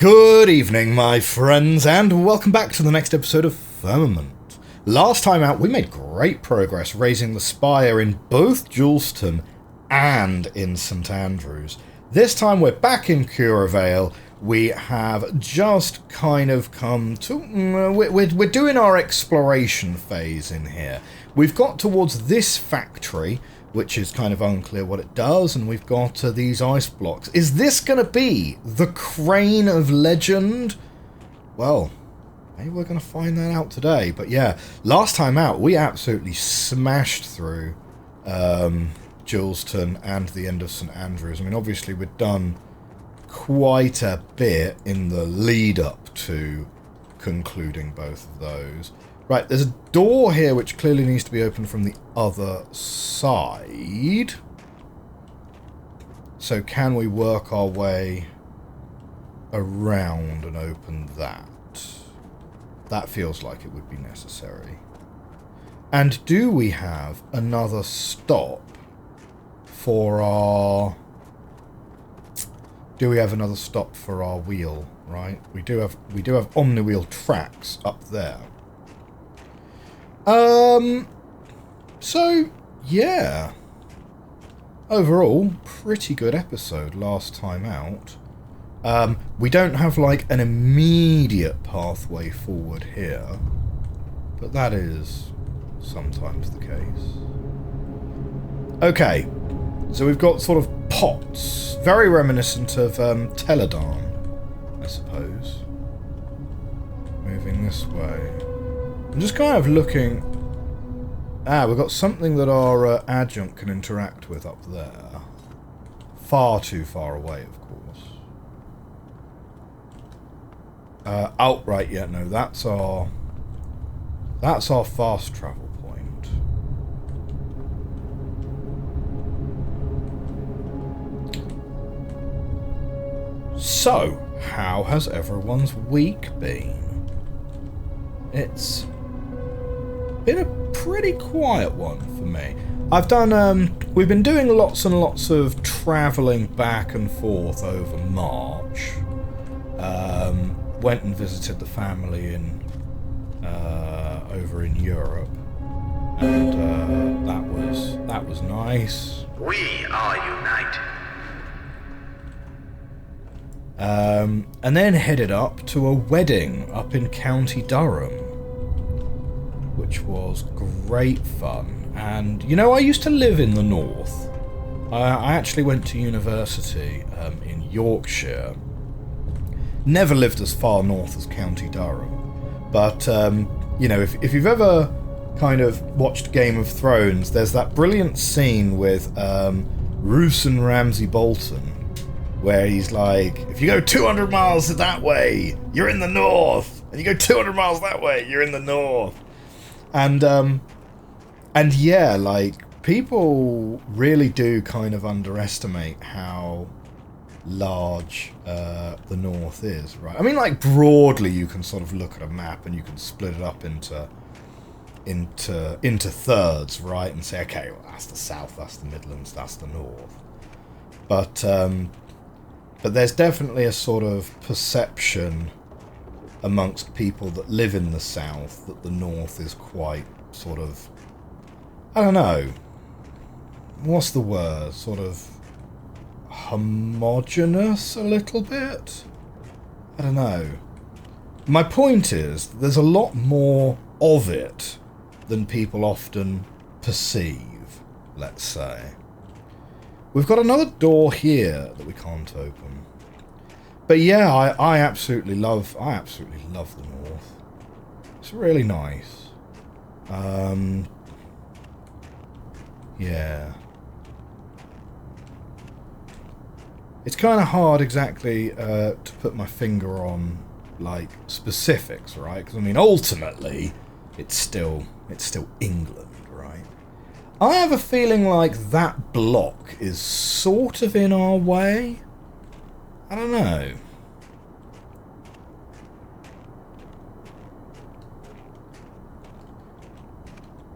Good evening, my friends, and welcome back to the next episode of Firmament. Last time out, we made great progress raising the spire in both Juleston and in St Andrews. This time we're back in Curievale. We have just kind of come to... We're doing our exploration phase in here. We've got towards this factory, which is kind of unclear what it does, and we've got these ice blocks. Is this going to be the crane of legend? Well, maybe we're going to find that out today. But yeah, last time out, we absolutely smashed through Juleston and the end of St Andrews. I mean, obviously, we'd done quite a bit in the lead-up to concluding both of those. Right, there's a door here which clearly needs to be opened from the other side. So can we work our way around and open that? That feels like it would be necessary. And do we have another stop for our... Do we have another stop for our wheel, right? We do have omni-wheel tracks up there. So, yeah. Overall, pretty good episode last time out. We don't have, like, an immediate pathway forward here. But that is sometimes the case. Okay. So we've got sort of pots. Very reminiscent of, Teledon, I suppose. Moving this way. I'm just kind of looking... we've got something that our adjunct can interact with up there. Far too far away, of course. Outright, yeah, no, that's our fast travel point. So, how has everyone's week been? It's been a pretty quiet one for me. I've done, we've been doing lots and lots of travelling back and forth over March. Went and visited the family in, over in Europe. And, that was nice. We are united. And then headed up to a wedding up in County Durham, which was great fun. And, you know, I used to live in the north. I actually went to university in Yorkshire. Never lived as far north as County Durham. But, you know, if you've ever kind of watched Game of Thrones, there's that brilliant scene with Roose and Ramsay Bolton, where he's like, if you go 200 miles that way, you're in the north. And you go 200 miles that way, you're in the north. And yeah, like, people really do kind of underestimate how large the north is, right? I mean, like, broadly you can sort of look at a map and you can split it up into thirds, right? And say, okay, well, that's the south, that's the Midlands, that's the north. But there's definitely a sort of perception amongst people that live in the south that the north is quite sort of, I don't know, what's the word, sort of homogenous a little bit? I don't know. My point is, there's a lot more of it than people often perceive, let's say. We've got another door here that we can't open. But yeah, I absolutely love the north. It's really nice. Yeah. It's kind of hard exactly to put my finger on, like, specifics, right? Because I mean, ultimately, it's still England, right? I have a feeling like that block is sort of in our way. I don't know.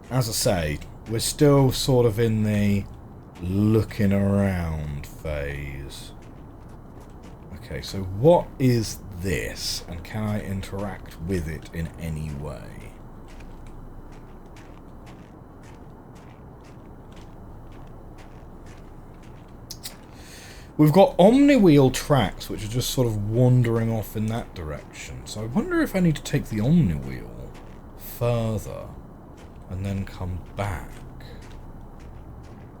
As I say, we're still sort of in the looking around phase. Okay, so what is this, and can I interact with it in any way? We've got omni-wheel tracks which are just sort of wandering off in that direction. So I wonder if I need to take the omni-wheel further and then come back.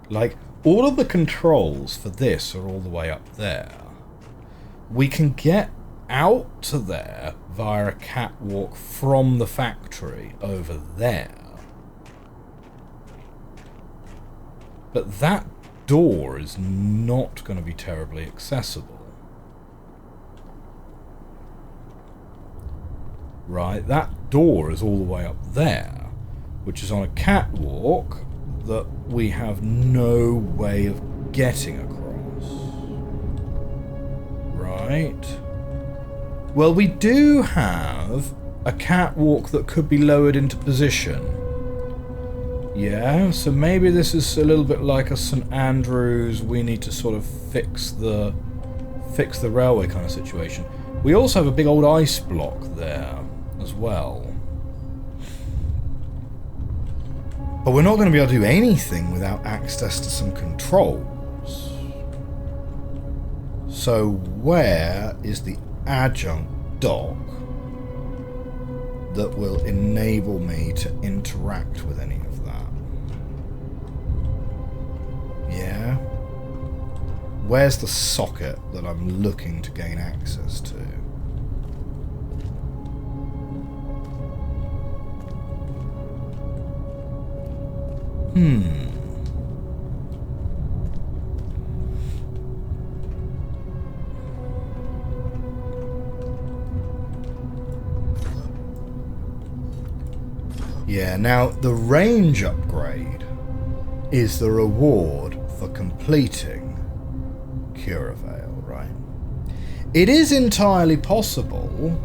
Like, all of the controls for this are all the way up there. We can get out to there via a catwalk from the factory over there. But that door is not going to be terribly accessible. Right, that door is all the way up there, which is on a catwalk that we have no way of getting across. Right. Well, we do have a catwalk that could be lowered into position. Yeah, so maybe this is a little bit like a St. Andrews, we need to sort of fix the railway kind of situation. We also have a big old ice block there as well. But we're not going to be able to do anything without access to some controls. So where is the adjunct dock that will enable me to interact with any of that? Yeah. Where's the socket that I'm looking to gain access to? Yeah, now the range upgrade is the reward for completing Curievale, right? It is entirely possible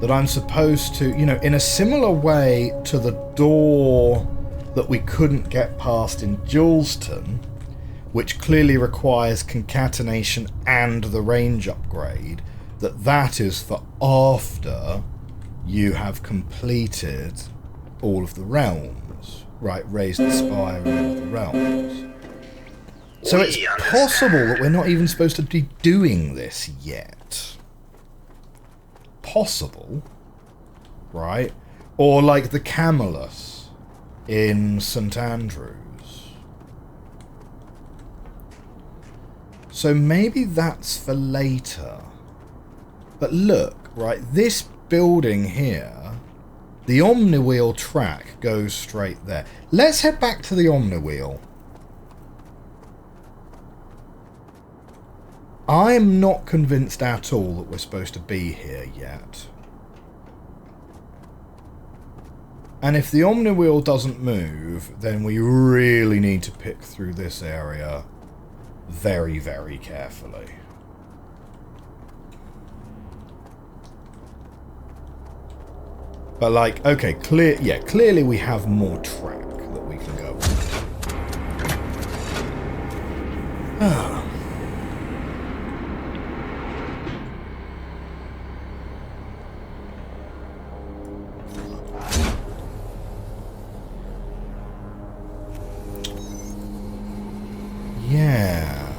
that I'm supposed to, you know, in a similar way to the door that we couldn't get past in Juleston, which clearly requires concatenation and the range upgrade, that is for after you have completed all of the realms, right? Raised the spire in all of the realms. So it's possible that we're not even supposed to be doing this yet. Possible, right? Or like the Camelus in St. Andrews. So maybe that's for later. But look, right, this building here, the omni-wheel track goes straight there. Let's head back to the omni-wheel. I'm not convinced at all that we're supposed to be here yet. And if the omni-wheel doesn't move, then we really need to pick through this area very, very carefully. But like, okay, clearly we have more track that we can go on. Yeah.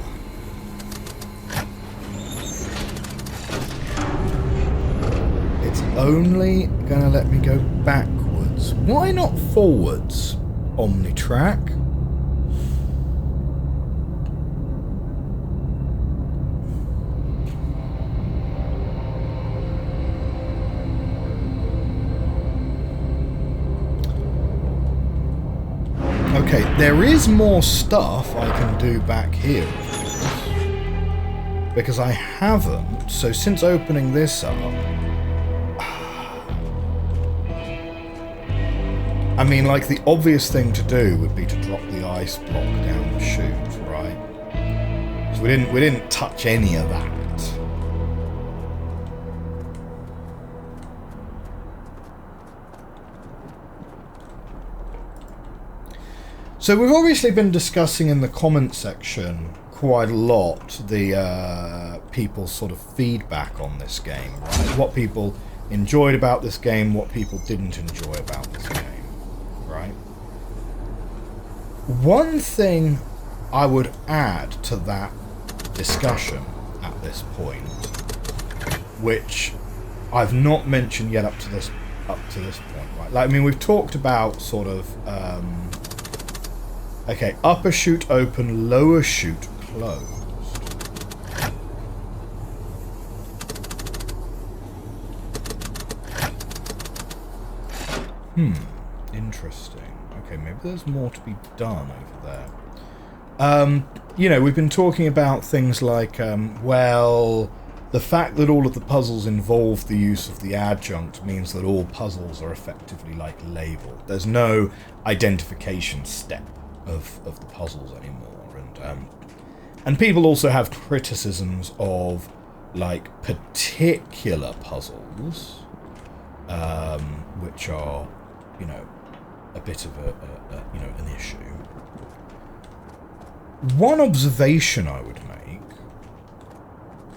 It's only gonna let me go backwards. Why not forwards, Omnitrack? Okay, there is more stuff I can do back here, of course, because I haven't, so since opening this up, I mean, like, the obvious thing to do would be to drop the ice block down the chute, right? So we didn't touch any of that. So we've obviously been discussing in the comment section quite a lot the people's sort of feedback on this game, right? What people enjoyed about this game, what people didn't enjoy about this game, right? One thing I would add to that discussion at this point, which I've not mentioned yet up to this point, right? Like, I mean, we've talked about sort of okay, upper chute open, lower chute closed. Interesting. Okay, maybe there's more to be done over there. You know, we've been talking about things like, well, the fact that all of the puzzles involve the use of the adjunct means that all puzzles are effectively, like, labelled. There's no identification step of the puzzles anymore. And people also have criticisms of, like, particular puzzles, which are, you know, a bit of you know, an issue. One observation I would make,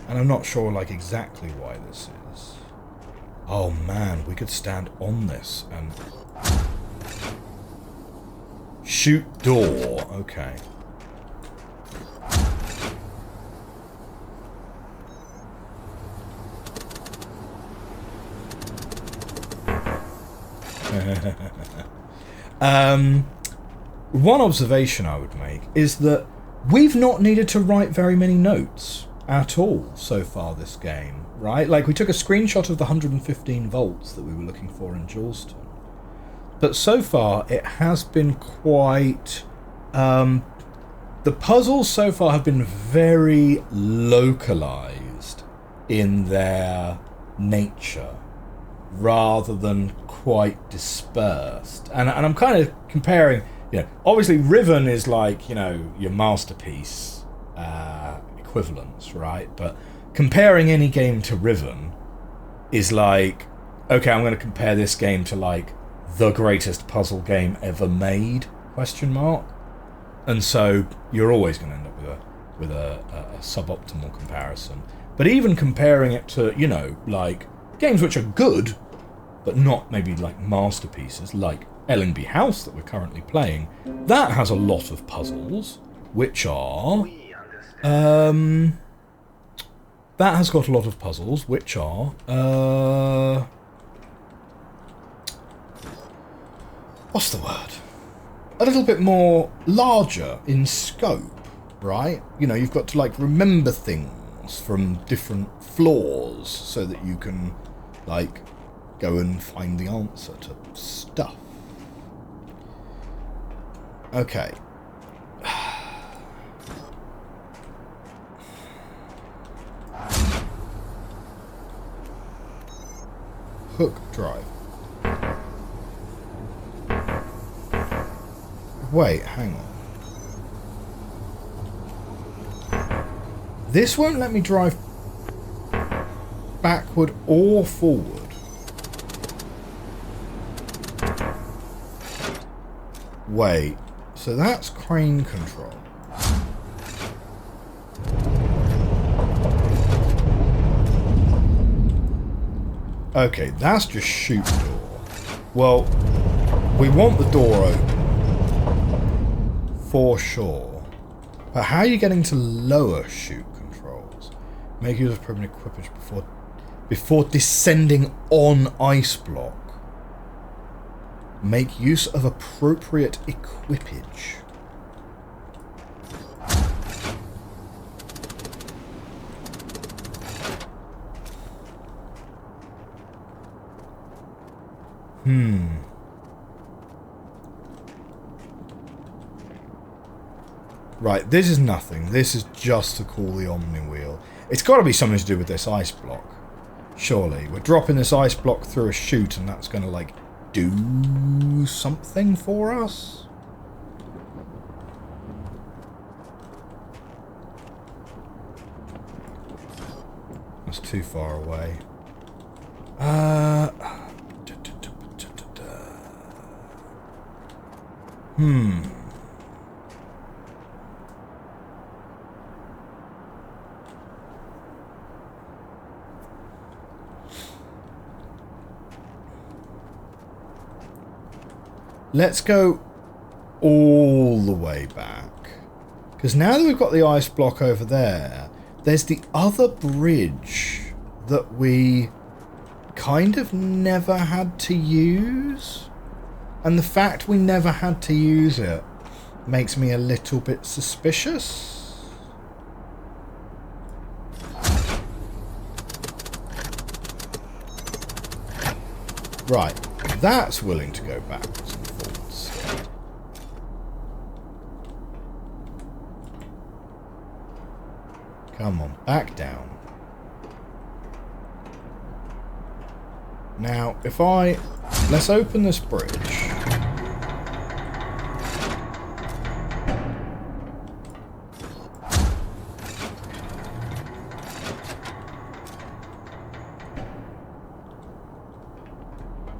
and I'm not sure, like, exactly why this is. Oh man, we could stand on this and shoot door. Okay. One observation I would make is that we've not needed to write very many notes at all so far this game, right? Like, we took a screenshot of the 115 volts that we were looking for in Georgetown, but so far it has been quite... the puzzles so far have been very localized in their nature rather than quite dispersed. And I'm kind of comparing, you know, obviously Riven is like, you know, your masterpiece equivalents, right? But comparing any game to Riven is like, okay, I'm going to compare this game to, like, the greatest puzzle game ever made, question mark. And so you're always going to end up with a suboptimal comparison. But even comparing it to, you know, like, games which are good, but not maybe like masterpieces, like Ellingby House that we're currently playing, that has a lot of puzzles, which are... that has got a lot of puzzles, which are... what's the word? A little bit more larger in scope, right? You know, you've got to, like, remember things from different floors so that you can, like, go and find the answer to stuff. Okay. Hook drive. Wait, hang on. This won't let me drive backward or forward. Wait, so that's crane control. Okay, that's just shoot door. Well, we want the door open. For sure. But how are you getting to lower shoot controls? Make use of permanent equipage before descending on ice block. Make use of appropriate equipage. Right, this is nothing. This is just to call the Omni Wheel. It's got to be something to do with this ice block. Surely. We're dropping this ice block through a chute and that's going to, like, do something for us? That's too far away. let's go all the way back. Because now that we've got the ice block over there, there's the other bridge that we kind of never had to use. And the fact we never had to use it makes me a little bit suspicious. Right, that's willing to go backwards and forwards. Come on, back down. Now, if I... let's open this bridge.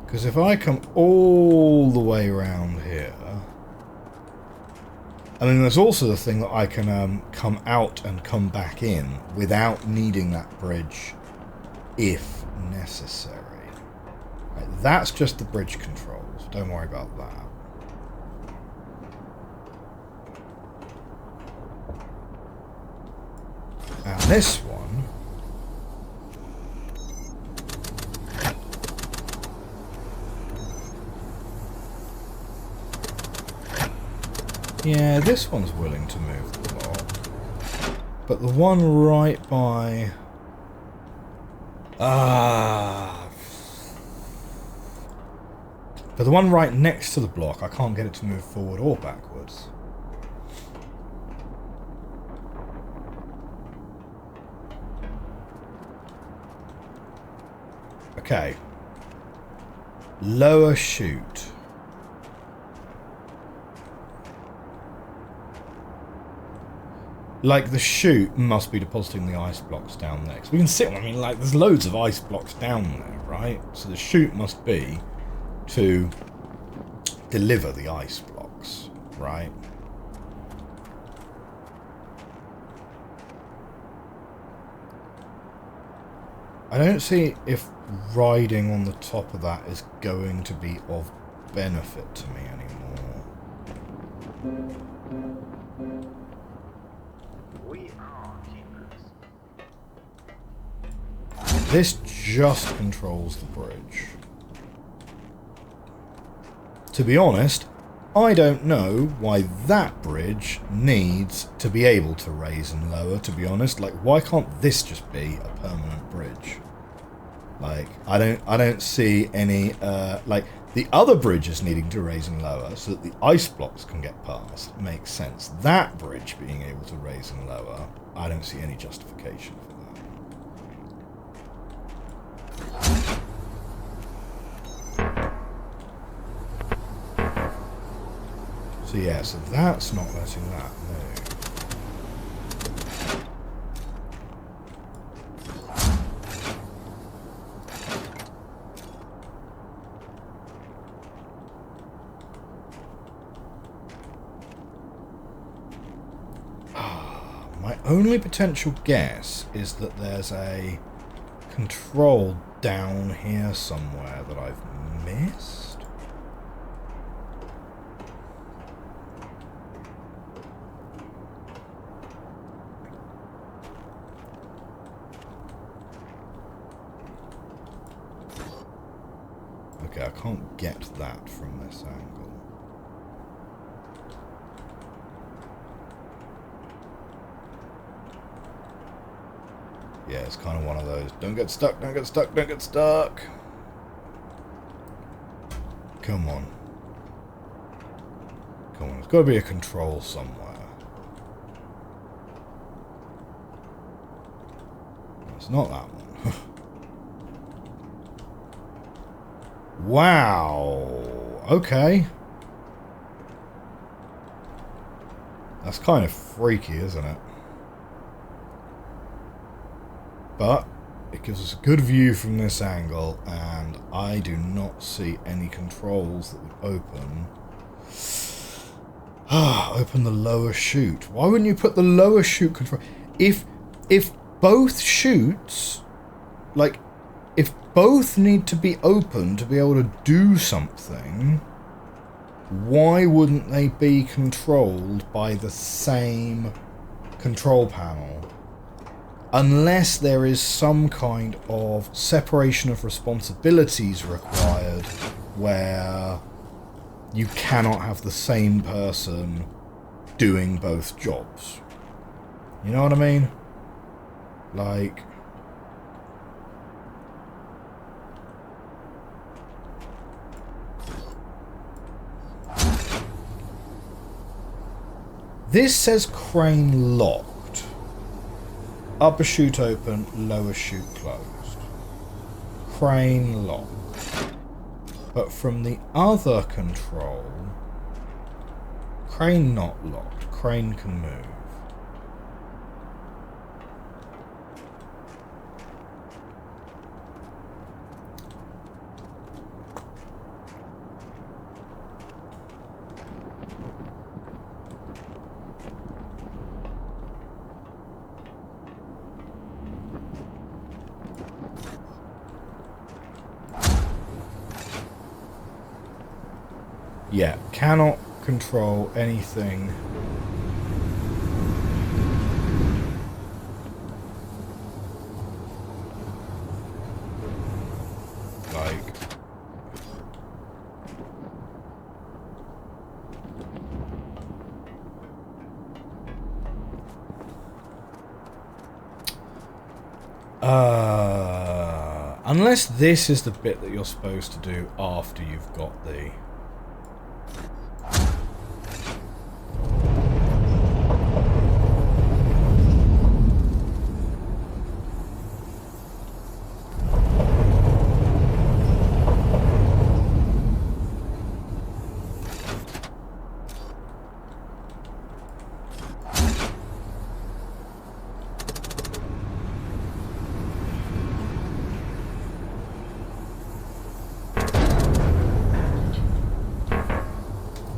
Because if I come all the way around here... and then there's also the thing that I can come out and come back in without needing that bridge if necessary. Right, that's just the bridge controls. Don't worry about that. And this one... yeah, this one's willing to move the block. But the one right by... but the one right next to the block, I can't get it to move forward or backwards. Okay. Lower chute. Like, the chute must be depositing the ice blocks down there. 'Cause we can see, I mean, like, there's loads of ice blocks down there, right? So the chute must be to deliver the ice blocks, right? I don't see if riding on the top of that is going to be of benefit to me anymore. This just controls the bridge. To be honest, I don't know why that bridge needs to be able to raise and lower, to be honest. Like, why can't this just be a permanent bridge? Like, I don't see any, like, the other bridges needing to raise and lower so that the ice blocks can get past makes sense. That bridge being able to raise and lower, I don't see any justification for that. So yeah, so that's not letting that move. My only potential guess is that there's a control down here somewhere that I've missed. Okay, I can't get that from this angle. Yeah, it's kind of one of those, don't get stuck, don't get stuck, don't get stuck. Come on. Come on, there's got to be a control somewhere. It's not that one. Wow. Okay. That's kind of freaky, isn't it? But it gives us a good view from this angle, and I do not see any controls that would open. Open the lower chute. Why wouldn't you put the lower chute control? If both chutes, like, if both need to be open to be able to do something, why wouldn't they be controlled by the same control panel? Unless there is some kind of separation of responsibilities required where you cannot have the same person doing both jobs. You know what I mean? Like... This says crane locked. Upper chute open, lower chute closed. Crane locked. But from the other control, crane not locked. Crane can move. Yeah, cannot control anything. Like... Unless this is the bit that you're supposed to do after you've got the...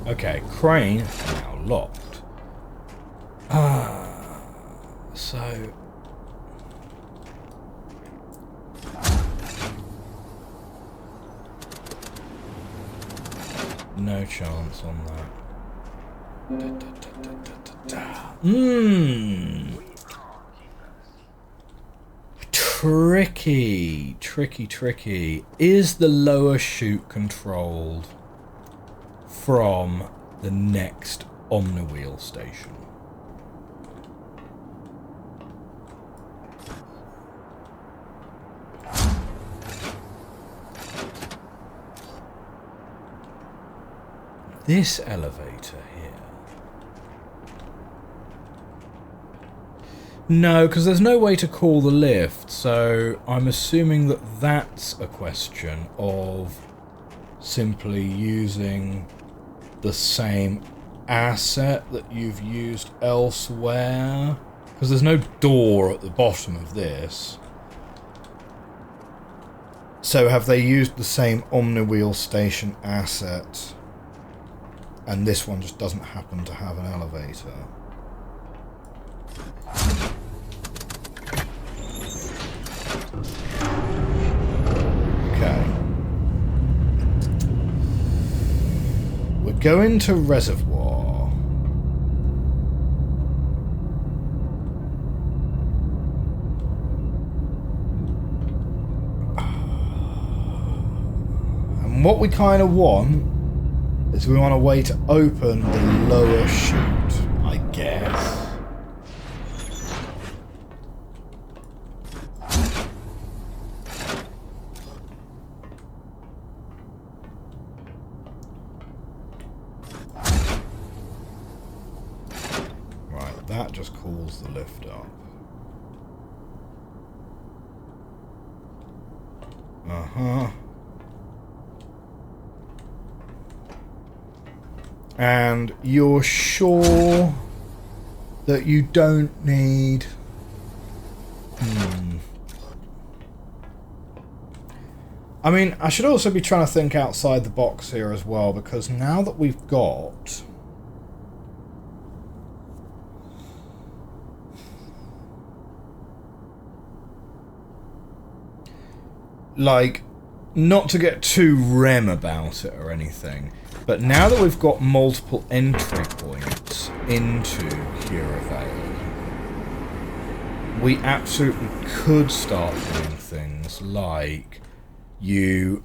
Okay, crane now locked. So... No chance on that. Tricky, tricky, tricky. Is the lower chute controlled from the next omniwheel station? This elevator here. No, because there's no way to call the lift, so I'm assuming that that's a question of simply using the same asset that you've used elsewhere, because there's no door at the bottom of this. So have they used the same omniwheel station asset, and this one just doesn't happen to have an elevator? Okay. We're going to reservoir. And what we kind of want is we want a way to open the lower chute, I guess. Right, that just calls the lift up. Uh-huh. And you're sure that you don't need... I mean, I should also be trying to think outside the box here as well, because now that we've got... like, not to get too rem about it or anything, but now that we've got multiple entry points into Curievale, we absolutely could start doing things like you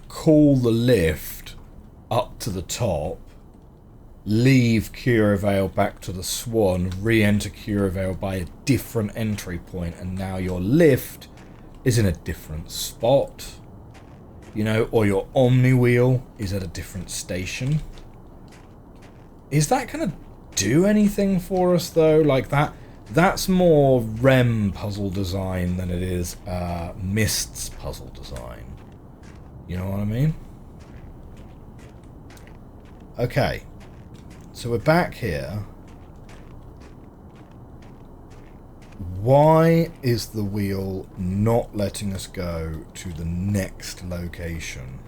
call the lift up to the top, leave Curievale back to the Swan, re-enter Curievale by a different entry point, and now your lift is in a different spot. You know, or your Omni wheel is at a different station. Is that going to do anything for us, though? Like, that's more REM puzzle design than it is Myst's puzzle design. You know what I mean? Okay. So we're back here. Why is the wheel not letting us go to the next location?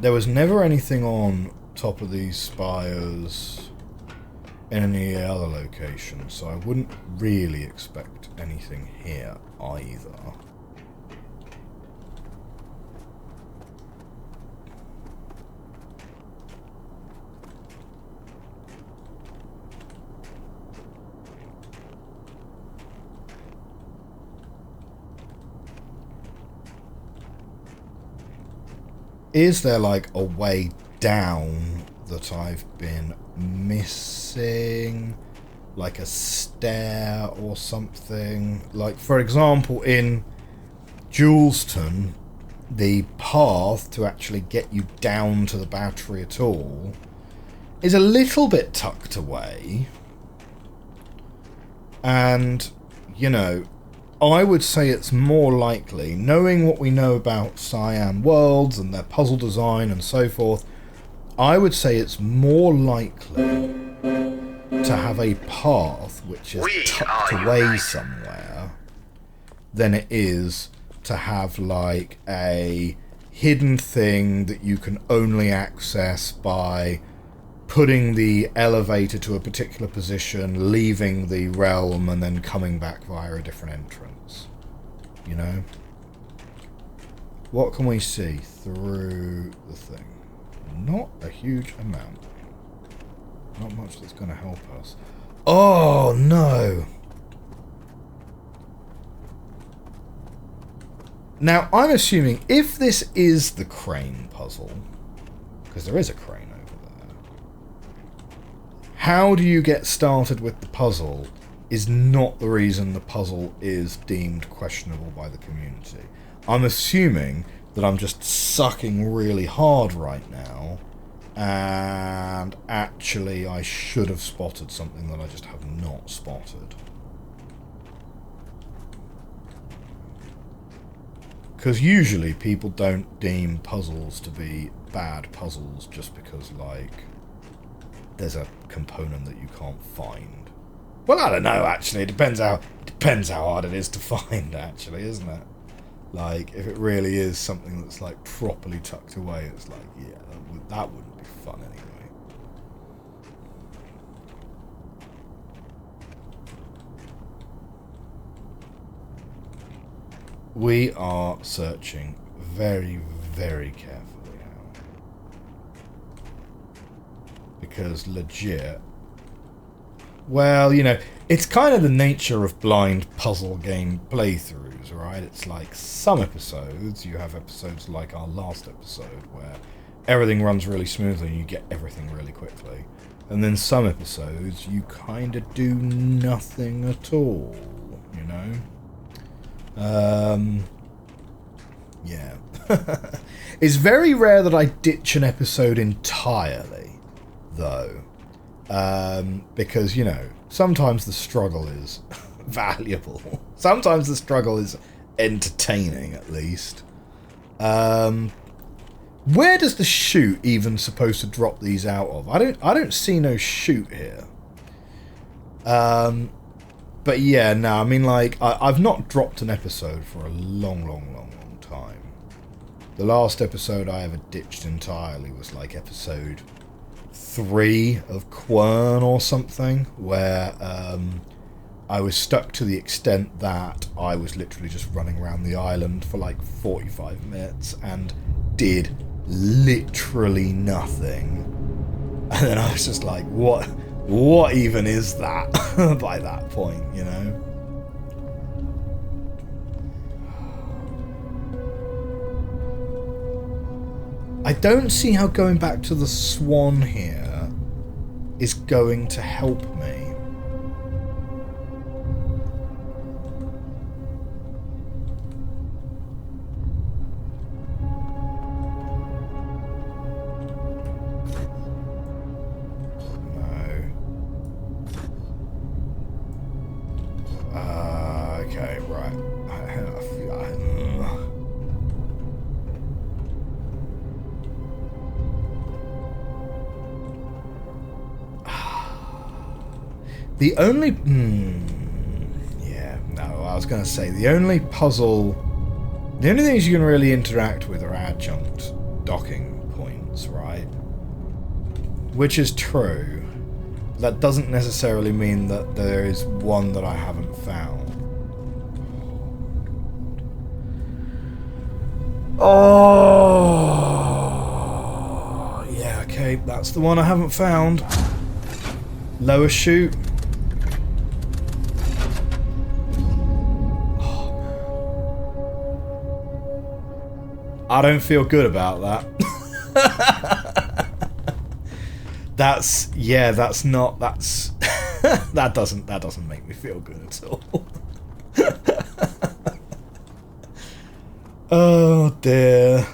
There was never anything on top of these spires in any other location, so I wouldn't really expect anything here either. Is there like a way down that I've been missing? Like a stair or something? Like, for example, in Juleston, the path to actually get you down to the battery at all is a little bit tucked away. And, you know, I would say it's more likely, knowing what we know about Cyan Worlds and their puzzle design and so forth, I would say it's more likely to have a path which is tucked away somewhere than it is to have like a hidden thing that you can only access by putting the elevator to a particular position, leaving the realm, and then coming back via a different entrance. You know? What can we see through the thing? Not a huge amount. Not much that's going to help us. Oh, no! Now, I'm assuming if this is the crane puzzle, because there is a crane over there, how do you get started with the puzzle is not the reason the puzzle is deemed questionable by the community. I'm assuming that I'm just sucking really hard right now, and actually I should have spotted something that I just have not spotted. Because usually people don't deem puzzles to be bad puzzles just because, like, there's a component that you can't find. Well, I don't know, actually. It depends how hard it is to find, actually, isn't it? Like, if it really is something that's, like, properly tucked away, it's like, yeah, that wouldn't be fun anyway. We are searching very, very carefully now. Because legit... Well, you know, it's kind of the nature of blind puzzle game playthroughs, right? It's like some episodes, you have episodes like our last episode, where everything runs really smoothly and you get everything really quickly. And then some episodes, you kind of do nothing at all, you know? Yeah. It's very rare that I ditch an episode entirely, though. Because, you know, sometimes the struggle is valuable. Sometimes the struggle is entertaining, at least. Where does the chute even supposed to drop these out of? I don't see no chute here. But yeah, no, I mean, like, I've not dropped an episode for a long, long, long, long time. The last episode I ever ditched entirely was like episode 3 of Quern or something, where I was stuck to the extent that I was literally just running around the island for like 45 minutes and did literally nothing. And then I was just like, what even is that by that point, you know? I don't see how going back to the Swan here is going to help me. Okay, right. The only... yeah, no, I was going to say, the only puzzle... The only things you can really interact with are adjunct docking points, right? Which is true. That doesn't necessarily mean that there is one that I haven't found. Oh, yeah, okay, that's the one I haven't found. Lower chute. Oh, man. I don't feel good about that. That's that doesn't make me feel good at all. Oh dear.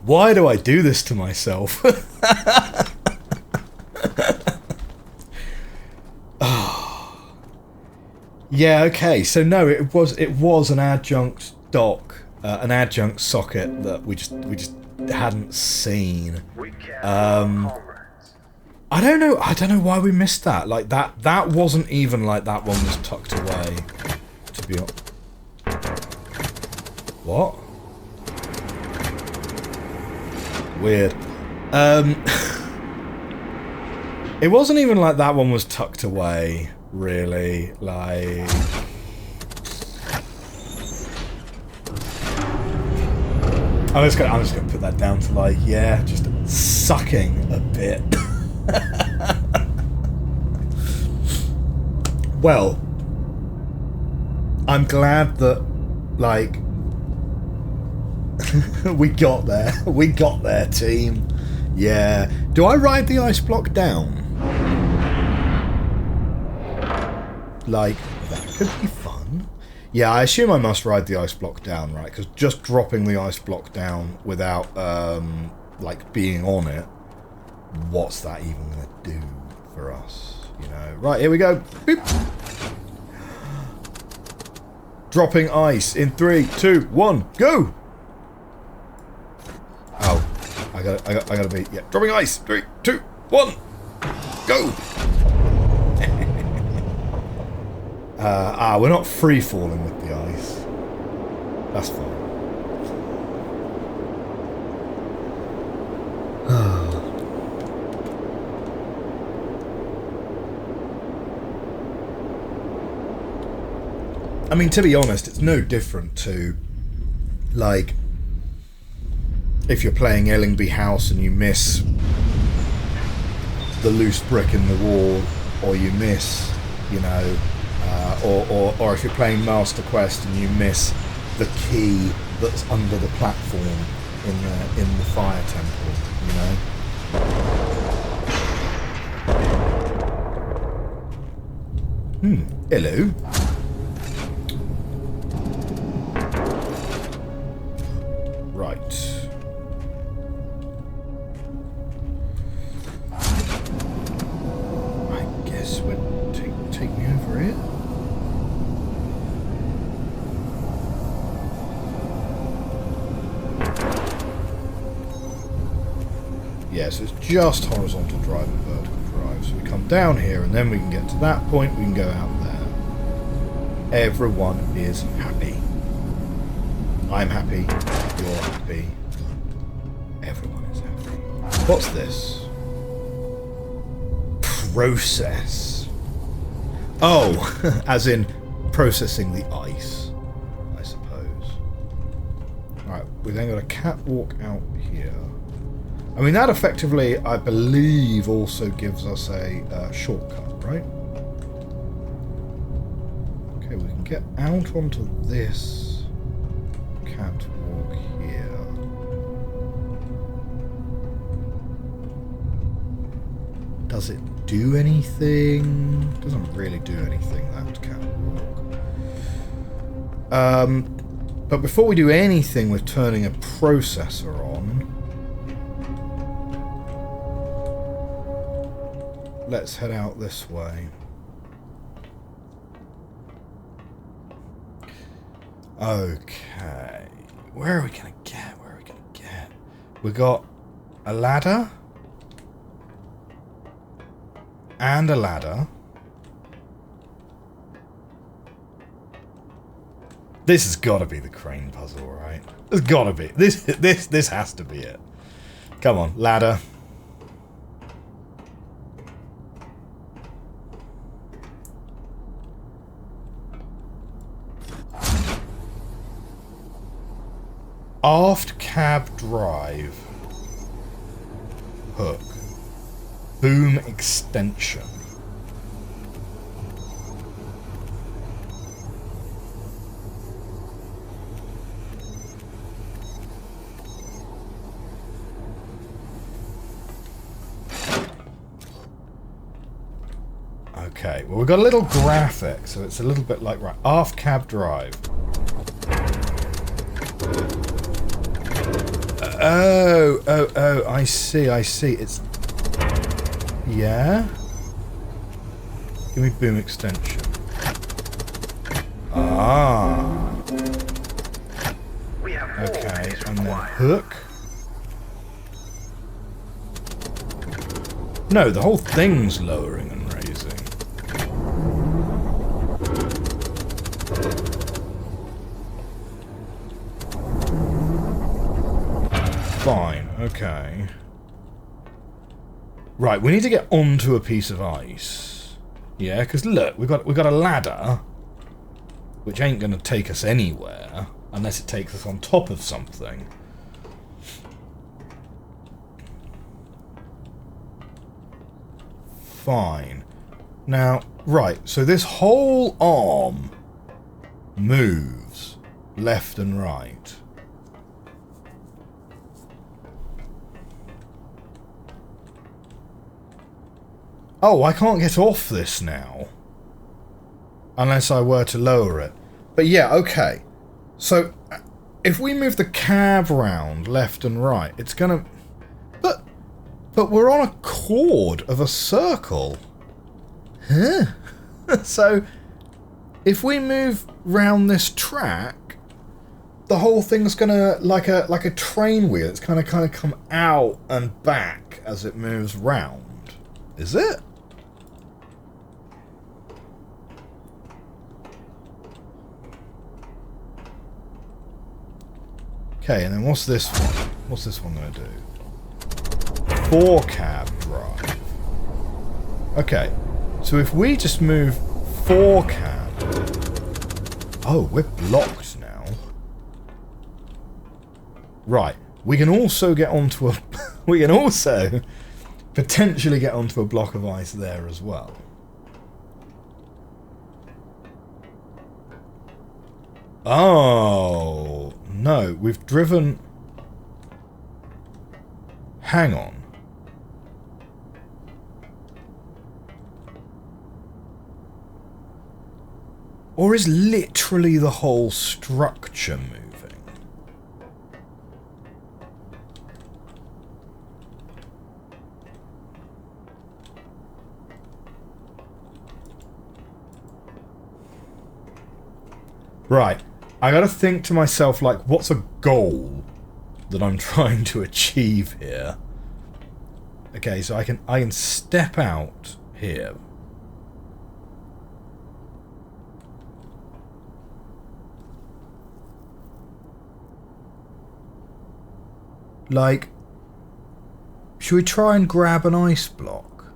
Why do I do this to myself? Yeah, okay. So no, it was an adjunct dock. An adjunct socket that we just hadn't seen. I don't know why we missed that. Like that wasn't even like that one was tucked away. To be honest. What? Weird. It wasn't even like that one was tucked away, really. Like. I'm just gonna put that down to like, yeah, just sucking a bit. Well, I'm glad that, like, we got there. We got there, team. Yeah. Do I ride the ice block down? Like, that could be fun. Yeah, I assume I must ride the ice block down, right? Because just dropping the ice block down without, like, being on it, what's that even going to do for us? You know? Right, here we go. Boop. Dropping ice in 3, 2, 1, go! Oh, I gotta be, yeah. Dropping ice, 3, 2, 1, go! We're not free falling with the ice. That's fine. I mean, to be honest, it's no different to, like, if you're playing Ellingby House and you miss the loose brick in the wall, or you miss, you know, or if you're playing Master Quest and you miss the key that's under the platform in the fire temple, you know. Hello. Right. I guess we'll take me over here. Yeah, so it's just horizontal drive and vertical drive. So we come down here and then we can get to that point, we can go out there. Everyone is happy. I'm happy. You're happy. Everyone is happy. What's this? Process. Oh, as in processing the ice, I suppose. Right, we then got a catwalk out here. I mean, that effectively, I believe, also gives us a shortcut, right? Okay, we can get out onto this catwalk here. Does it do anything? Doesn't really do anything, that catwalk. But before we do anything with turning a processor on, let's head out this way. Okay. Where are we gonna get? Where are we gonna get? We got a ladder. And a ladder. This has got to be the crane puzzle, right? It's got to be. This has to be it. Come on, ladder. Aft cab drive. Hook. Boom extension. Okay, well, we've got a little graphic, so it's a little bit like, right, aft cab drive. Oh, I see. It's... Yeah? Give me boom extension. Ah. Okay, and then hook. No, the whole thing's lowering and raising. Fine, okay. Right, we need to get onto a piece of ice. Yeah, because look, we've got a ladder, which ain't going to take us anywhere unless it takes us on top of something. Fine. Now, right, so this whole arm moves left and right. Oh, I can't get off this now. Unless I were to lower it. But yeah, okay. So, if we move the cab round left and right, it's gonna... But we're on a chord of a circle. Huh? So, if we move round this track, the whole thing's gonna, like a train wheel, it's gonna kind of come out and back as it moves round. Is it? Okay, and then what's this one? What's this one going to do? 4 cab drive. Okay, so if we just move 4 cab... Oh, we're blocked now. Right, we can also get onto a... we can also potentially get onto a block of ice there as well. Oh... No, we've driven... Hang on. Or is literally the whole structure moving? Right. I gotta think to myself, like, what's a goal that I'm trying to achieve here? Okay, so I can step out here. Like, should we try and grab an ice block?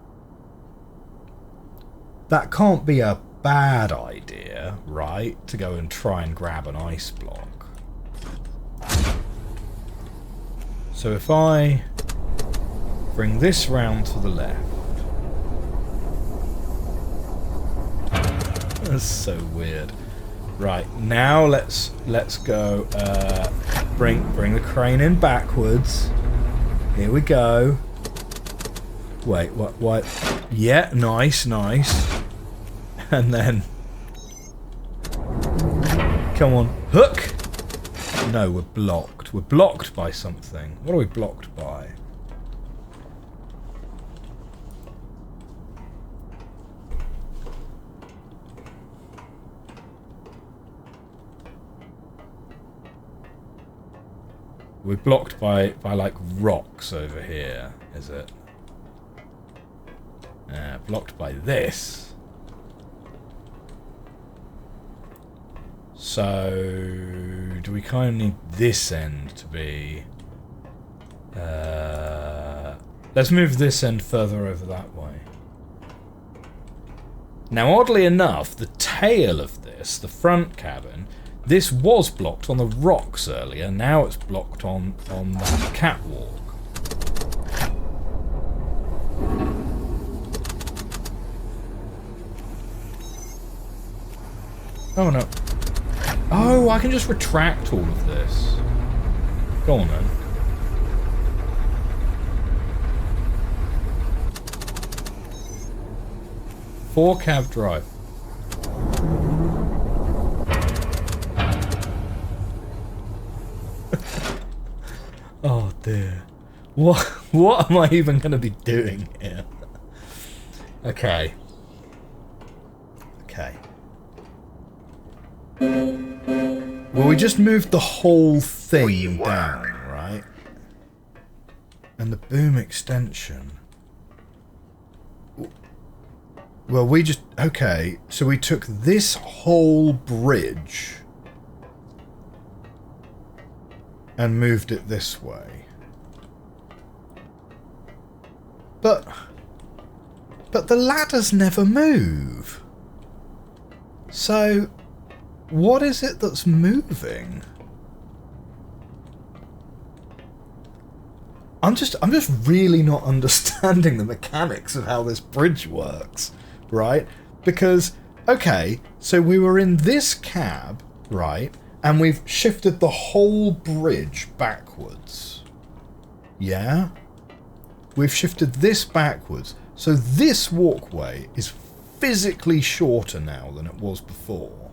That can't be a bad idea, right? To go and try and grab an ice block. So if I bring this round to the left. That's so weird. Right, now let's go bring the crane in backwards. Here we go. Wait, what? Yeah, nice. And then come on, hook! No, we're blocked. We're blocked by something. What are we blocked by? We're blocked by like rocks over here, is it? Blocked by this. So do we kind of need this end to be? Let's move this end further over that way. Now, oddly enough, the tail of this, the front cabin, this was blocked on the rocks earlier. Now it's blocked on that catwalk. Oh no. Oh, I can just retract all of this. Go on then. Four cab drive. Oh dear. What am I even going to be doing here? Okay. Well, we just moved the whole thing down, right? And the boom extension. Well, we just... Okay, so we took this whole bridge and moved it this way. But the ladders never move. So, what is it that's moving? I'm just really not understanding the mechanics of how this bridge works, right? Because, okay, so we were in this cab, right? And we've shifted the whole bridge backwards. Yeah? We've shifted this backwards. So this walkway is physically shorter now than it was before.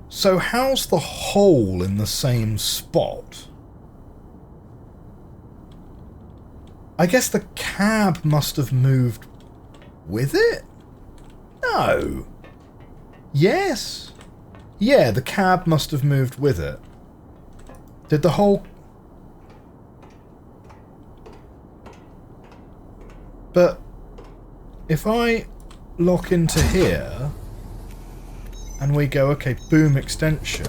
So how's the hole in the same spot? I guess the cab must have moved with it? No. Yes. Yeah, the cab must have moved with it. Did the whole... But if I lock into here and we go, okay, boom extension.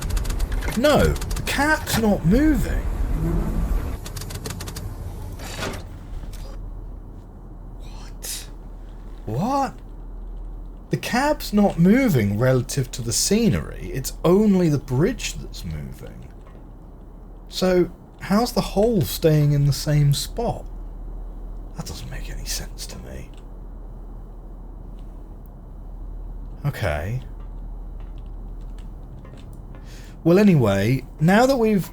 No, the cab's not moving. What? The cab's not moving relative to the scenery. It's only the bridge that's moving. So, how's the hole staying in the same spot? That doesn't make any sense to me. Okay. Well, anyway, now that we're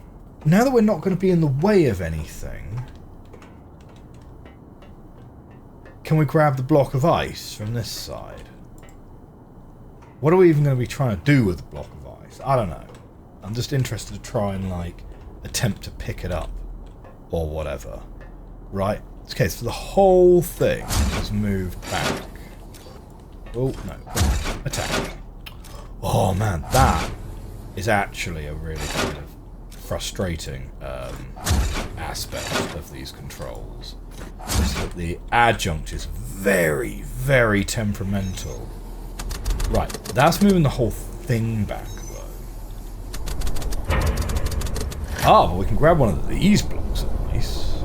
not going to be in the way of anything, can we grab the block of ice from this side? What are we even going to be trying to do with the block of ice? I don't know. I'm just interested to try and, like, attempt to pick it up. Or whatever. Right? Okay, so the whole thing has moved back. Oh, no. Attack. Oh, man. That is actually a really kind of frustrating aspect of these controls. Is that the adjunct is very, very temperamental. Right, that's moving the whole thing back, though. Ah, but we can grab one of these blocks at least.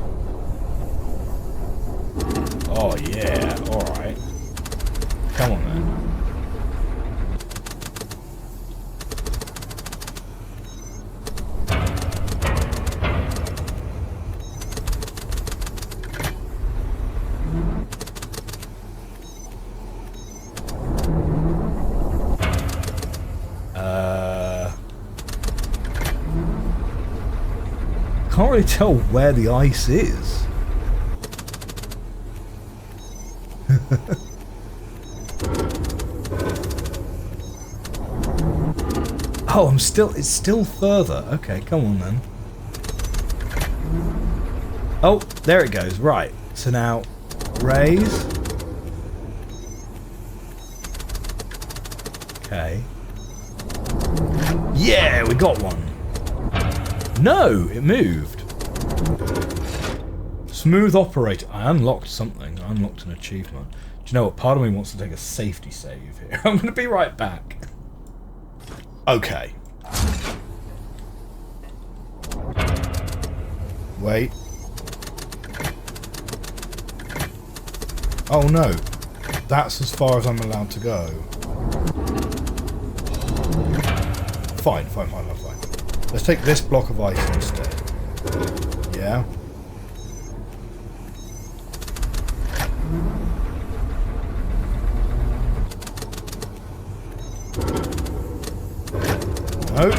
Oh yeah, alright. Come on then. Can't really tell where the ice is. Oh, it's still further. Okay, come on then. Oh, there it goes. Right. So now, raise. Okay. Yeah, we got one. No, it moved. Smooth operator. I unlocked something. I unlocked an achievement. Do you know what? Part of me wants to take a safety save here. I'm going to be right back. Okay. Wait. Oh no. That's as far as I'm allowed to go. Fine. Let's take this block of ice instead. Yeah. Nope.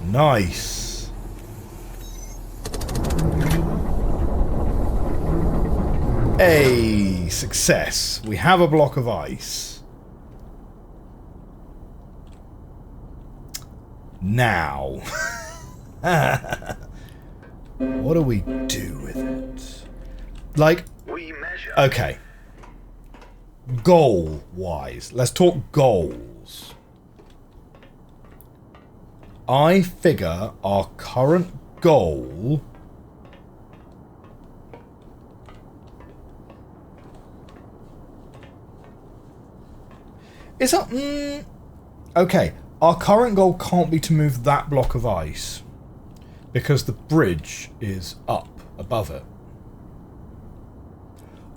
Nice. Hey, success. We have a block of ice. Now, what do we do with it? Like, We measure. okay. Goal-wise, let's talk goals. I figure our current goal is up. Okay. Our current goal can't be to move that block of ice because the bridge is up above it.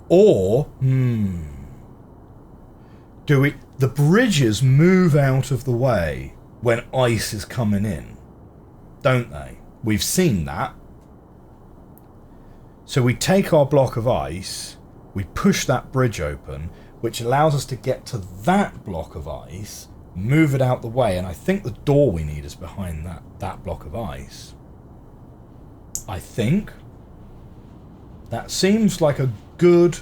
Or, the bridges move out of the way when ice is coming in, don't they? We've seen that. So we take our block of ice, we push that bridge open, which allows us to get to that block of ice, move it out the way, and I think the door we need is behind that block of ice. I think. That seems like a good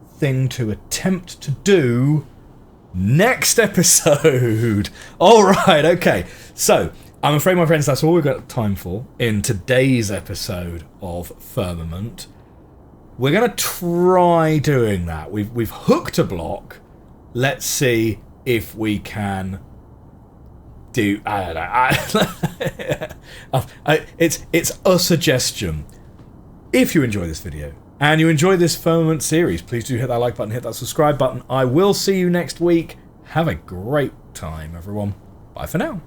thing to attempt to do next episode. Alright, okay. So, I'm afraid, my friends, that's all we've got time for in today's episode of Firmament. We're going to try doing that. We've hooked a block. Let's see if we can do... I don't know. It's a suggestion. If you enjoy this video and you enjoy this Firmament series, please do hit that like button, hit that subscribe button. I will see you next week. Have a great time, everyone. Bye for now.